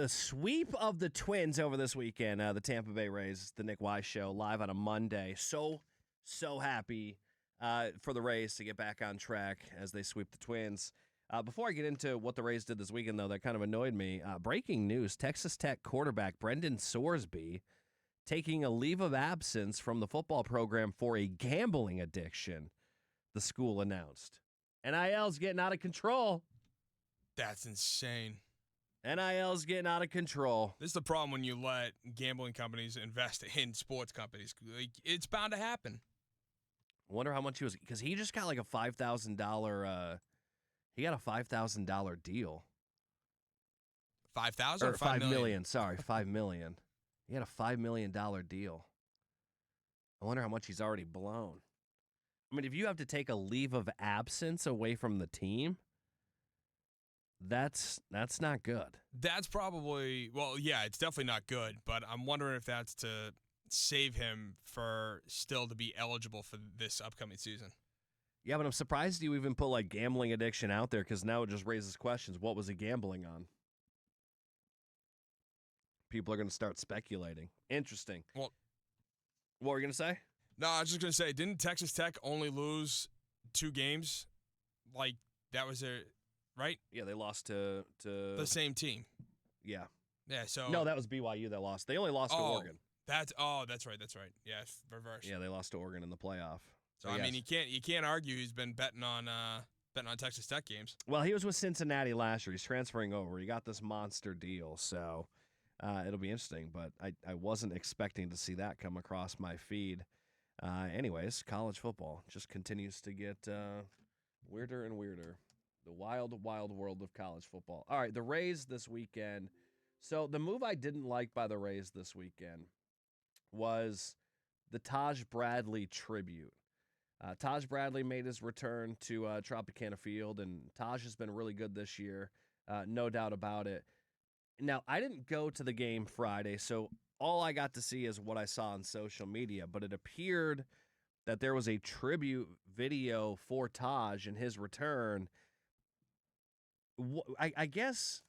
The sweep of the Twins over this weekend, the Tampa Bay Rays, the Nick Wise Show, live on a Monday. So happy for the Rays to get back on track as they sweep the Twins. Before I get into what the Rays did this weekend, though, that kind of annoyed me. Breaking news, Texas Tech quarterback Brendan Sorsby taking a leave of absence from the football program for a gambling addiction, the school announced. NIL's getting out of control. That's insane. NIL's getting out of control. This is the problem when you let gambling companies invest in sports companies. Like, it's bound to happen. I wonder how much he was, because he just got like a $5,000. He got a $5,000 deal. 5,000 or 5 million? Sorry, 5 million. He had a $5 million deal. I wonder how much he's already blown. I mean, if you have to take a leave of absence away from the team, that's not good. That's probably, well, yeah, it's definitely not good, but I'm wondering if that's to save him for still to be eligible for this upcoming season. Yeah, but I'm surprised you even put like gambling addiction out there, because now it just raises questions. What was he gambling on? People are going to start speculating. Interesting. Well, what were you going to say? No, I was just going to say, didn't Texas Tech only lose 2 games? Like, that was their, right? Yeah, they lost to the same team. Yeah. Yeah, so. No, that was BYU that lost. They only lost to Oregon. That's right. Yeah, reverse. Yeah, they lost to Oregon in the playoff. So I mean, you can't argue he's been betting on Texas Tech games. Well, he was with Cincinnati last year. He's transferring over. He got this monster deal, so it'll be interesting. But I wasn't expecting to see that come across my feed. Anyways, college football just continues to get weirder and weirder. The wild, wild world of college football. All right, the Rays this weekend. So the move I didn't like by the Rays this weekend was the Taj Bradley tribute. Taj Bradley made his return to Tropicana Field, and Taj has been really good this year, no doubt about it. Now, I didn't go to the game Friday, so all I got to see is what I saw on social media, but it appeared that there was a tribute video for Taj and his return. I guess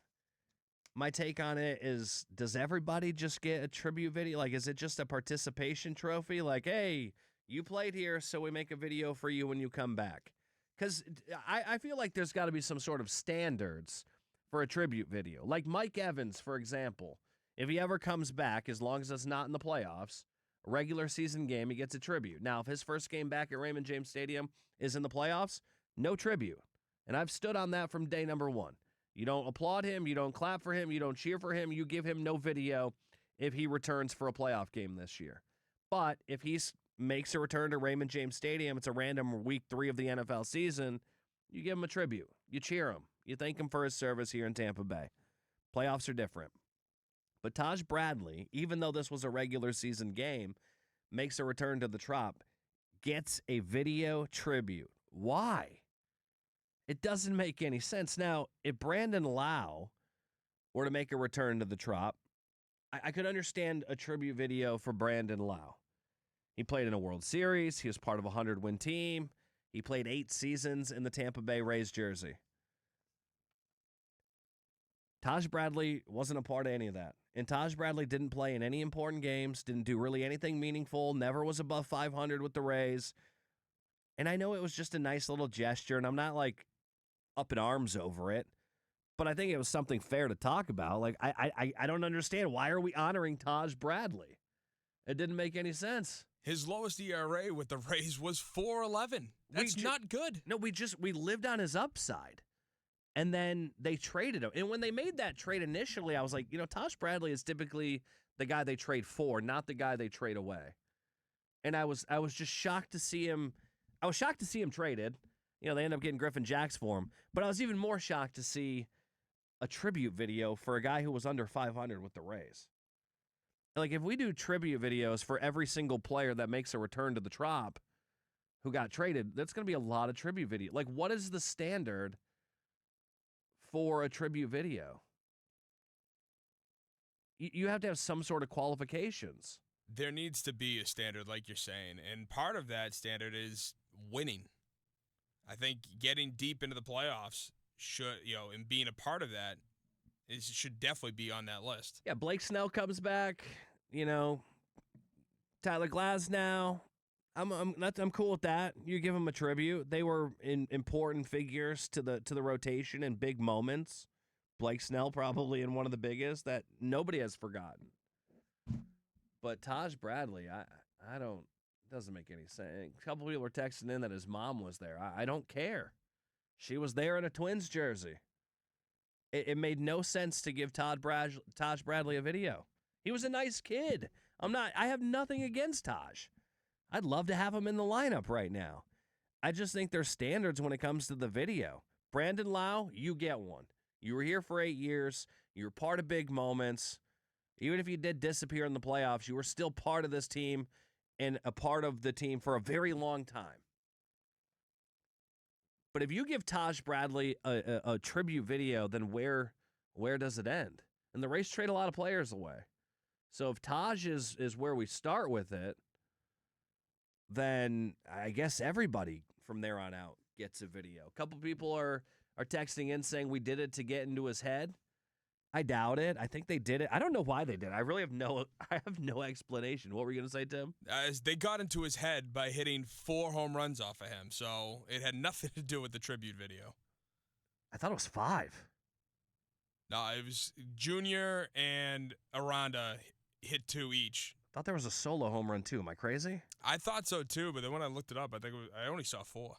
my take on it is, does everybody just get a tribute video? Like, is it just a participation trophy? Like, hey, you played here, so we make a video for you when you come back. Because I feel like there's got to be some sort of standards for a tribute video. Like Mike Evans, for example. If he ever comes back, as long as it's not in the playoffs, a regular season game, he gets a tribute. Now, if his first game back at Raymond James Stadium is in the playoffs, no tribute. And I've stood on that from day number one. You don't applaud him. You don't clap for him. You don't cheer for him. You give him no video if he returns for a playoff game this year. But if he makes a return to Raymond James Stadium, it's a random week 3 of the NFL season, you give him a tribute. You cheer him. You thank him for his service here in Tampa Bay. Playoffs are different. But Taj Bradley, even though this was a regular season game, makes a return to the Trop, gets a video tribute. Why? It doesn't make any sense. Now, if Brandon Lau were to make a return to the Trop, I could understand a tribute video for Brandon Lau. He played in a World Series. He was part of a 100-win team. He played 8 seasons in the Tampa Bay Rays jersey. Taj Bradley wasn't a part of any of that. And Taj Bradley didn't play in any important games, didn't do really anything meaningful, never was above 500 with the Rays. And I know it was just a nice little gesture, and I'm not, like, up in arms over it, but I think it was something fair to talk about. Like, I don't understand. Why are we honoring Taj Bradley? It didn't make any sense. His lowest ERA with the Rays was 4.11. That's not good. No, we lived on his upside. And then they traded him. And when they made that trade initially, I was like, Taj Bradley is typically the guy they trade for, not the guy they trade away. And I was just shocked to see him. I was shocked to see him traded. They ended up getting Griffin Jacks for him. But I was even more shocked to see a tribute video for a guy who was under 500 with the Rays. Like, if we do tribute videos for every single player that makes a return to the Trop who got traded, that's going to be a lot of tribute video. Like, what is the standard for a tribute video? You have to have some sort of qualifications. There needs to be a standard, like you're saying, and part of that standard is winning. I think getting deep into the playoffs should, and being a part of that it should definitely be on that list. Yeah, Blake Snell comes back. Tyler Glasnow. I'm cool with that. You give them a tribute. They were important figures to the rotation in big moments. Blake Snell probably in one of the biggest that nobody has forgotten. But Taj Bradley, I don't. Doesn't make any sense. A couple people were texting in that his mom was there. I don't care. She was there in a Twins jersey. It made no sense to give Taj Bradley a video. He was a nice kid. I have nothing against Taj. I'd love to have him in the lineup right now. I just think there's standards when it comes to the video. Brandon Lau, you get one. You were here for 8 years. You were part of big moments. Even if you did disappear in the playoffs, you were still part of this team and a part of the team for a very long time. But if you give Taj Bradley a tribute video, then where does it end? And the Rays trade a lot of players away. So if Taj is where we start with it, then I guess everybody from there on out gets a video. A couple people are texting in saying we did it to get into his head. I doubt it. I think they did it. I don't know why they did it. I have no explanation. What were you going to say, Tim? They got into his head by hitting 4 home runs off of him, so it had nothing to do with the tribute video. I thought it was 5. No, it was Junior and Aranda hit 2 each. I thought there was a solo home run, too. Am I crazy? I thought so, too, but then when I looked it up, I only saw 4.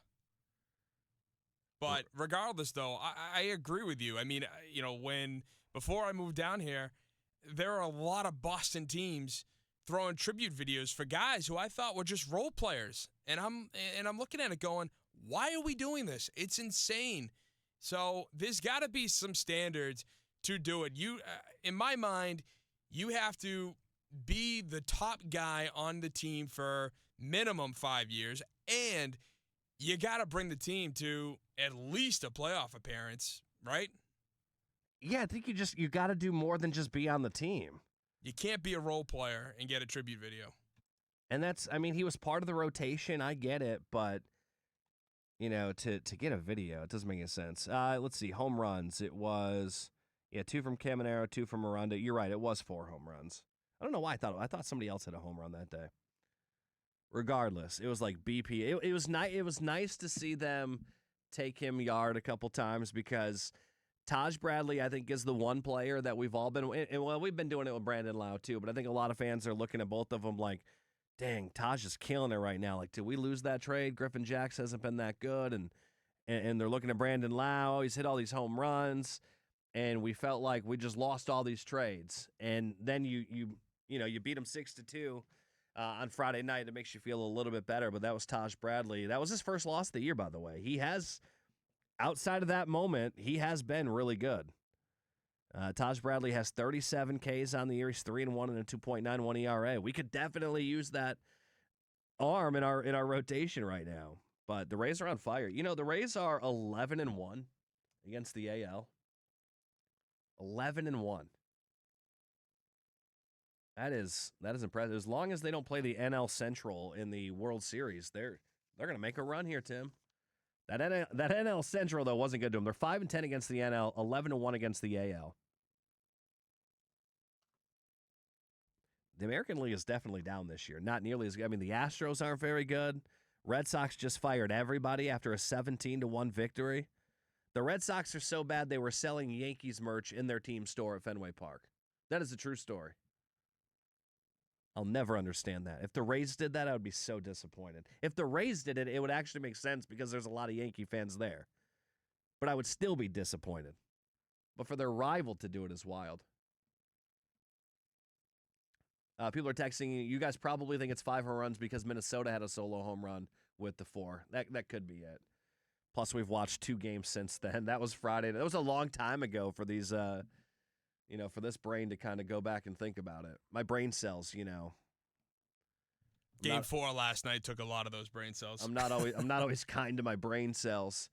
But regardless, though, I agree with you. I mean, before I moved down here, there are a lot of Boston teams throwing tribute videos for guys who I thought were just role players. And I'm looking at it going, why are we doing this? It's insane. So there's got to be some standards to do it. In my mind, you have to be the top guy on the team for minimum 5 years, and you got to bring the team to at least a playoff appearance, right? Yeah, I think you got to do more than just be on the team. You can't be a role player and get a tribute video. And he was part of the rotation. I get it, but to get a video, it doesn't make any sense. Let's see, home runs. It was 2 from Caminero, 2 from Miranda. You're right, it was 4 home runs. I don't know why I thought somebody else had a home run that day. Regardless, it was like BP. It was nice. It was nice to see them take him yard a couple times because Taj Bradley, I think, is the one player that we've all been. Well, we've been doing it with Brandon Lau too, but I think a lot of fans are looking at both of them like, "Dang, Taj is killing it right now." Like, did we lose that trade? Griffin Jacks hasn't been that good, and they're looking at Brandon Lau. He's hit all these home runs, and we felt like we just lost all these trades. And then you beat him 6-2 on Friday night. It makes you feel a little bit better. But that was Taj Bradley. That was his first loss of the year, by the way. He has, outside of that moment, he has been really good. Taj Bradley has 37 Ks on the year. He's 3-1 and a 2.91 ERA. We could definitely use that arm in our rotation right now. But the Rays are on fire. The Rays are 11-1 against the AL. 11-1. That is impressive. As long as they don't play the NL Central in the World Series, they're going to make a run here, Tim. That NL Central, though, wasn't good to them. They're 5-10 against the NL, 11-1 against the AL. The American League is definitely down this year. Not nearly as good. I mean, the Astros aren't very good. Red Sox just fired everybody after a 17-1 victory. The Red Sox are so bad they were selling Yankees merch in their team store at Fenway Park. That is a true story. I'll never understand that. If the Rays did that, I would be so disappointed. If the Rays did it, it would actually make sense because there's a lot of Yankee fans there. But I would still be disappointed. But for their rival to do it is wild. People are texting, you guys probably think it's 5 home runs because Minnesota had a solo home run with the 4. That could be it. Plus, we've watched 2 games since then. That was Friday. That was a long time ago for these, for this brain to kind of go back and think about it. My brain cells, Game 4 last night took a lot of those brain cells. I'm not always kind to my brain cells.